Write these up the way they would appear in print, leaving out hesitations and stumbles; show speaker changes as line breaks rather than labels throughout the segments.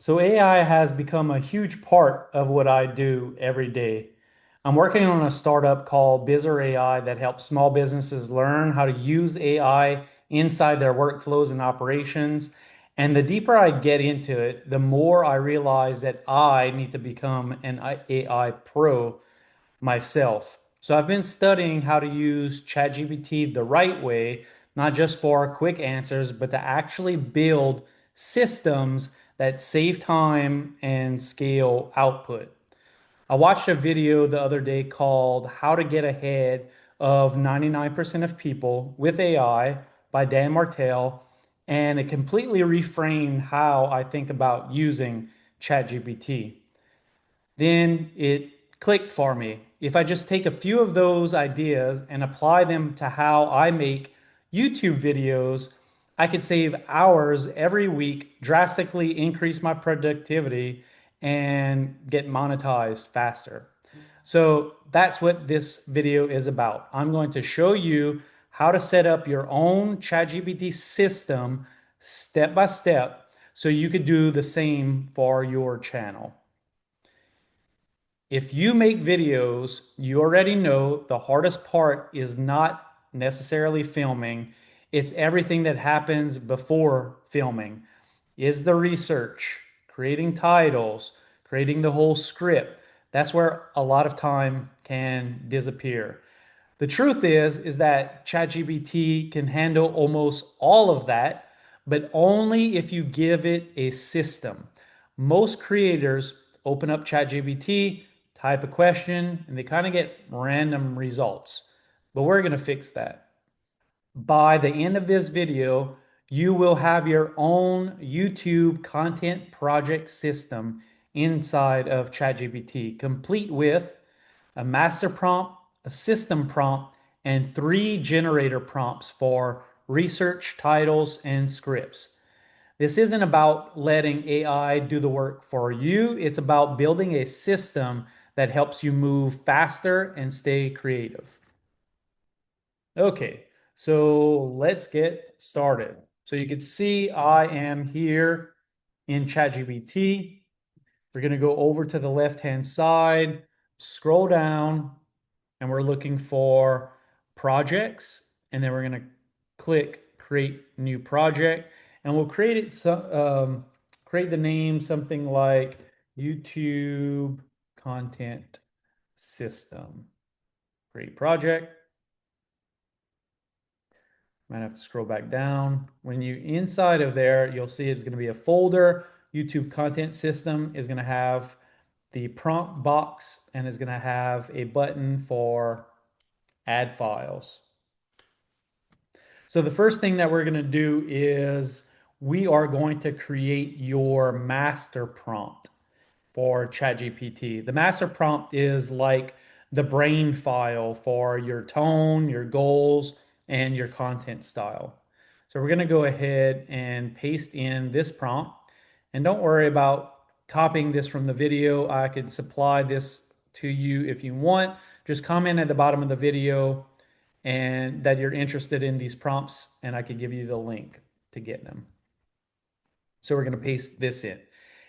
So AI has become a huge part of what I do every day. I'm working on a startup called BizerAI that helps small businesses learn how to use AI inside their workflows and operations. And the deeper I get into it, the more I realize that I need to become an AI pro myself. So I've been studying how to use ChatGPT the right way, not just for quick answers, but to actually build systems that save time and scale output. I watched a video the other day called How to Get Ahead of 99% of People with AI by Dan Martell, and it completely reframed how I think about using ChatGPT. Then it clicked for me. If I just take a few of those ideas and apply them to how I make YouTube videos, I could save hours every week, drastically increase my productivity, and get monetized faster. So that's what this video is about. I'm going to show you how to set up your own ChatGPT system step by step so you could do the same for your channel. If you make videos, you already know the hardest part is not necessarily filming. It's everything that happens before filming. Is the research, creating titles, creating the whole script. That's where a lot of time can disappear. The truth is that ChatGPT can handle almost all of that, but only if you give it a system. Most creators open up ChatGPT, type a question, and they kind of get random results. But we're going to fix that. By the end of this video, you will have your own YouTube content project system inside of ChatGPT, complete with a master prompt, a system prompt, and 3 generator prompts for research, titles, and scripts. This isn't about letting AI do the work for you. It's about building a system that helps you move faster and stay creative. Okay, so let's get started. So you can see I am here in ChatGPT. We're going to go over to the left-hand side, scroll down, and we're looking for projects. And then we're going to click create new project. And we'll create it, create the name something like YouTube content system. Create project. Might have to scroll back down. When you inside of there, you'll see it's going to be a folder. YouTube content system is going to have the prompt box and is going to have a button for add files. So the first thing that we're going to do is we are going to create your master prompt for ChatGPT. The master prompt is like the brain file for your tone, your goals, and your content style. So we're going to go ahead and paste in this prompt. And don't worry about copying this from the video. I could supply this to you if you want. Just comment at the bottom of the video and that you're interested in these prompts, and I could give you the link to get them. So we're going to paste this in.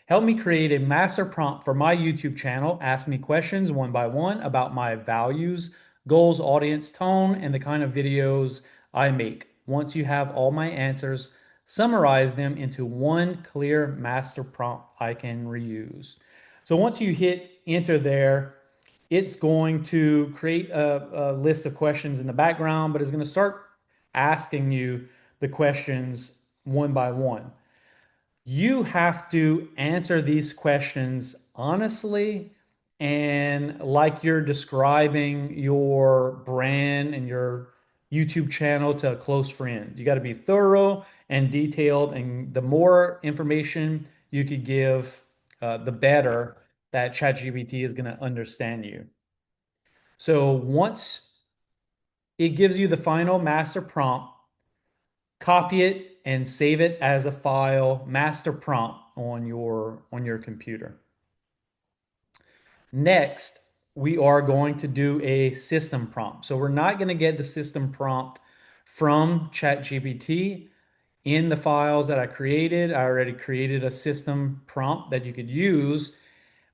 Help me create a master prompt for my YouTube channel. Ask me questions one by one about my values, goals, audience, tone, and the kind of videos I make. Once you have all my answers, summarize them into one clear master prompt I can reuse. So once you hit enter there, it's going to create a list of questions in the background, but it's going to start asking you the questions one by one. You have to answer these questions honestly and like you're describing your brand and your YouTube channel to a close friend. You got to be thorough and detailed, and the more information you could give, the better that ChatGPT is going to understand you. So once it gives you the final master prompt, copy it and save it as a file, master prompt on your computer. Next, we are going to do a system prompt. So we're not going to get the system prompt from ChatGPT. in the files that I created. I already created a system prompt that you could use,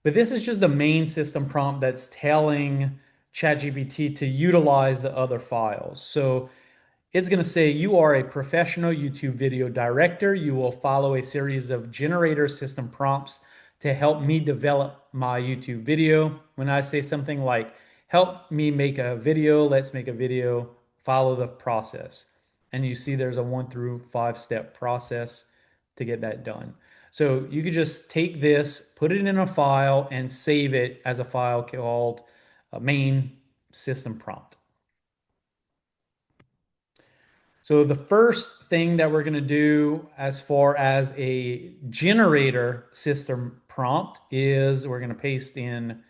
but this is just the main system prompt that's telling ChatGPT to utilize the other files. So it's going to say you are a professional YouTube video director. You will follow a series of generator system prompts to help me develop my YouTube video. When I say something like, help me make a video, let's make a video, follow the process. And you see there's a 1 through 5 step process to get that done. So you could just take this, put it in a file, and save it as a file called main system prompt. So the first thing that we're going to do as far as a generator system prompt is we're going to paste in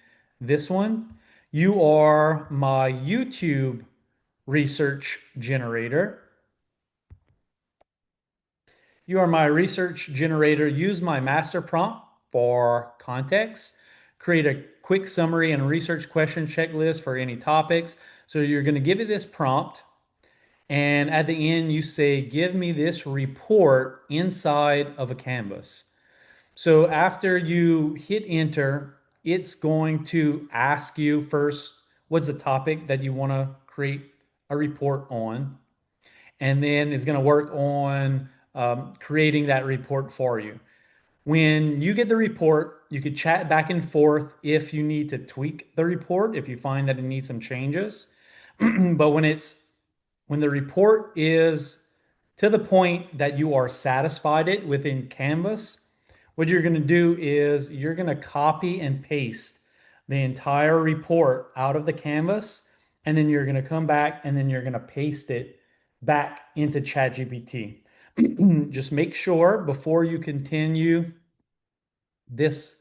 this one. You are my YouTube research generator. You are my research generator. Use my master prompt for context. Create a quick summary and research question checklist for any topics. So you're going to give it this prompt. And at the end, you say, give me this report inside of a canvas. So after you hit enter, it's going to ask you first, what's the topic that you want to create a report on? And then it's going to work on creating that report for you. When you get the report, you could chat back and forth if you need to tweak the report, if you find that it needs some changes. But when the report is to the point that you are satisfied it within Canvas, what you're going to do is you're going to copy and paste the entire report out of the Canvas, and then you're going to come back and then you're going to paste it back into ChatGPT. Just make sure before you continue this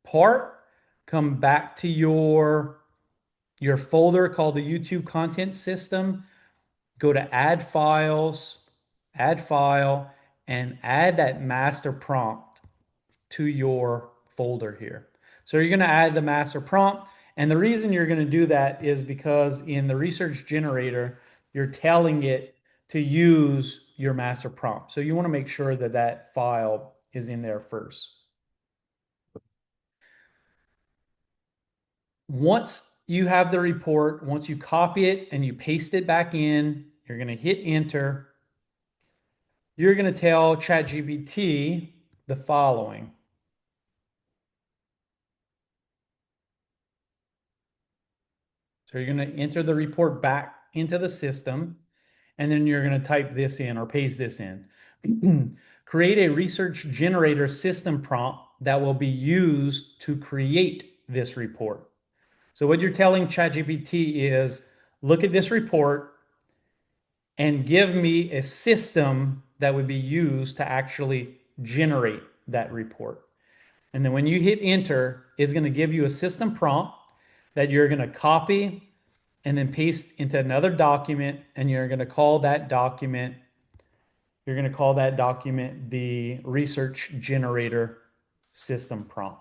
part, come back to your folder called the YouTube content system, go to add files, add file, and add that master prompt to your folder here. So you're going to add the master prompt. And the reason you're going to do that is because in the research generator, you're telling it to use your master prompt. So you want to make sure that that file is in there first. Once you have the report, once you copy it and you paste it back in, you're going to hit enter. You're going to tell ChatGPT the following. So you're going to enter the report back into the system, and then you're going to type this in or paste this in. Create a research generator system prompt that will be used to create this report. So what you're telling ChatGPT is, look at this report and give me a system that would be used to actually generate that report. And then when you hit enter, it's going to give you a system prompt that you're going to copy and then paste into another document, and you're going to call that document the research generator system prompt.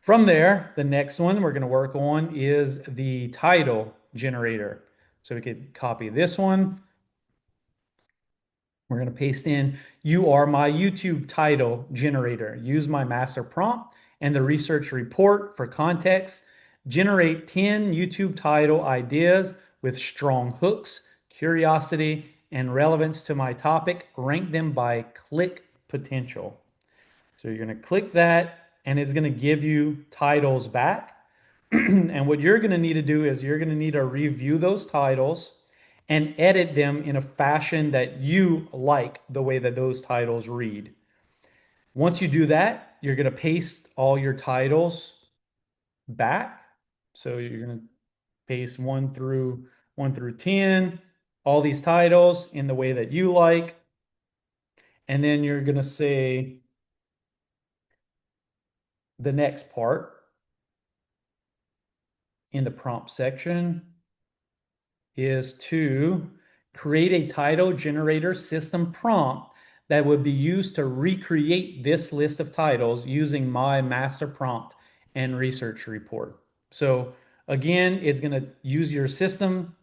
From there, the next one we're going to work on is the title generator. So we could copy this one. We're going to paste in, you are my YouTube title generator. Use my master prompt and the research report for context. Generate 10 YouTube title ideas with strong hooks, curiosity, and relevance to my topic. Rank them by click potential. So you're going to click that, and it's going to give you titles back. And what you're going to need to do is you're going to need to review those titles and edit them in a fashion that you like the way that those titles read. Once you do that, you're going to paste all your titles back. So you're going to paste 1 through 10, all these titles in the way that you like. And then you're going to say the next part in the prompt section is to create a title generator system prompt that would be used to recreate this list of titles using my master prompt and research report. So again, it's going to use your system,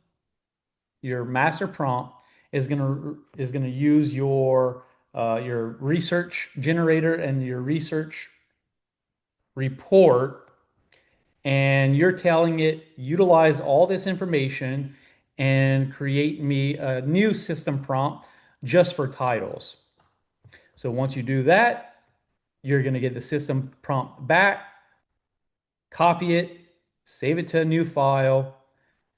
your master prompt, is gonna use your research generator and your research report, and you're telling it utilize all this information and create me a new system prompt just for titles. So once you do that, you're going to get the system prompt back, copy it, save it to a new file,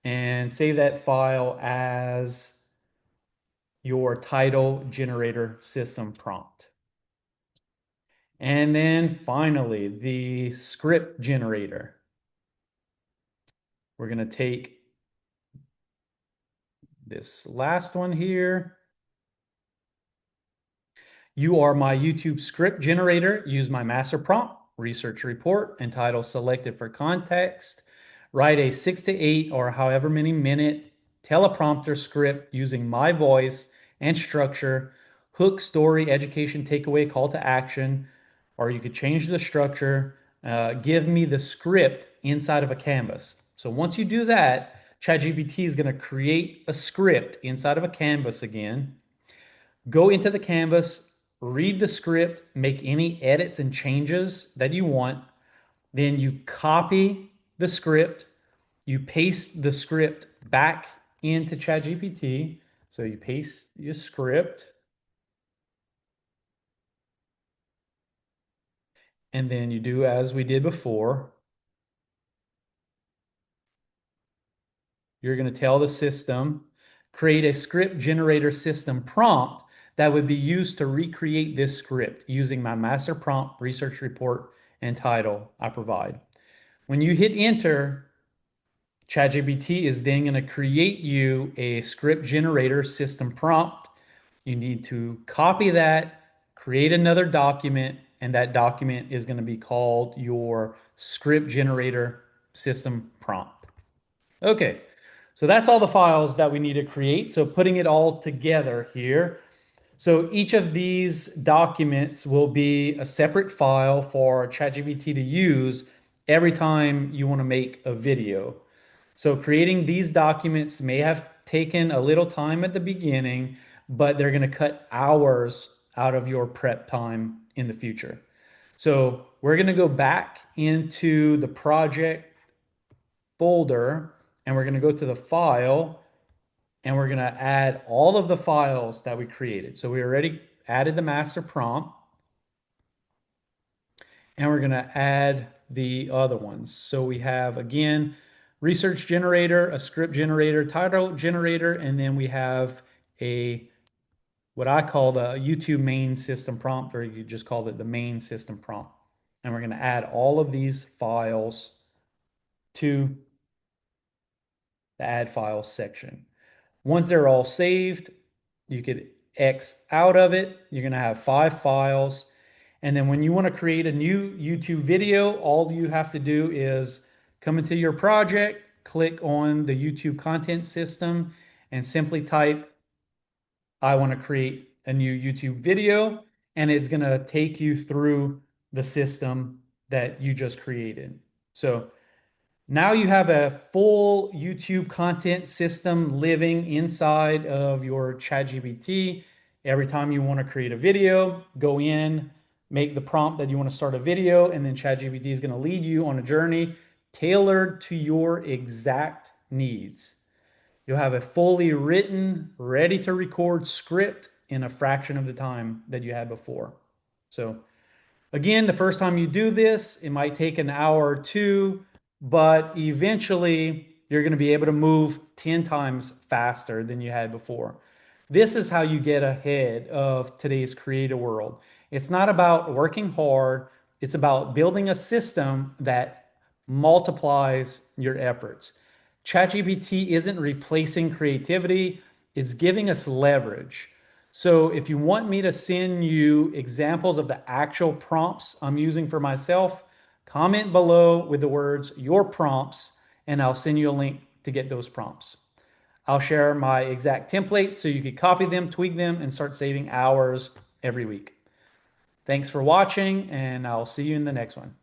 and save that file as your title generator system prompt. And then finally, the script generator. We're going to take this last one here. You are my YouTube script generator. Use my master prompt, research report, and title selected for context. Write a 6 to 8 or however many minute teleprompter script using my voice and structure, hook, story, education, takeaway, call to action, or you could change the structure. Give me the script inside of a canvas. So once you do that, ChatGPT is going to create a script inside of a canvas again. Go into the canvas, read the script, make any edits and changes that you want. Then you copy the script, you paste the script back into ChatGPT. So you paste your script, and then you do as we did before. You're going to tell the system, create a script generator system prompt that would be used to recreate this script using my master prompt, research report, and title I provide. When you hit enter, ChatGPT is then going to create you a script generator system prompt. You need to copy that, create another document, and that document is going to be called your script generator system prompt. Okay, so that's all the files that we need to create. So putting it all together here. So each of these documents will be a separate file for ChatGPT to use every time you want to make a video. So creating these documents may have taken a little time at the beginning, but they're going to cut hours out of your prep time in the future. So we're going to go back into the project folder, and we're going to go to the file, and we're going to add all of the files that we created. So we already added the master prompt, and we're going to add the other ones. So we have, again, research generator, a script generator, title generator, and then we have a what I call the YouTube main system prompt, or you just call it the main system prompt. And we're going to add all of these files to the add files section. Once they're all saved, you could X out of it. You're going to have 5 files. And then when you want to create a new YouTube video, all you have to do is come into your project, click on the YouTube content system, and simply type, I want to create a new YouTube video. And it's going to take you through the system that you just created. So now you have a full YouTube content system living inside of your ChatGPT. Every time you want to create a video, go in, make the prompt that you want to start a video, and then ChatGPT is going to lead you on a journey tailored to your exact needs. You'll have a fully written, ready to record script in a fraction of the time that you had before. So again, the first time you do this, it might take an hour or two, but eventually you're going to be able to move 10 times faster than you had before. This is how you get ahead of today's creator world. It's not about working hard, it's about building a system that multiplies your efforts. ChatGPT isn't replacing creativity, it's giving us leverage. So if you want me to send you examples of the actual prompts I'm using for myself, comment below with the words your prompts, and I'll send you a link to get those prompts. I'll share my exact template so you can copy them, tweak them, and start saving hours every week. Thanks for watching, and I'll see you in the next one.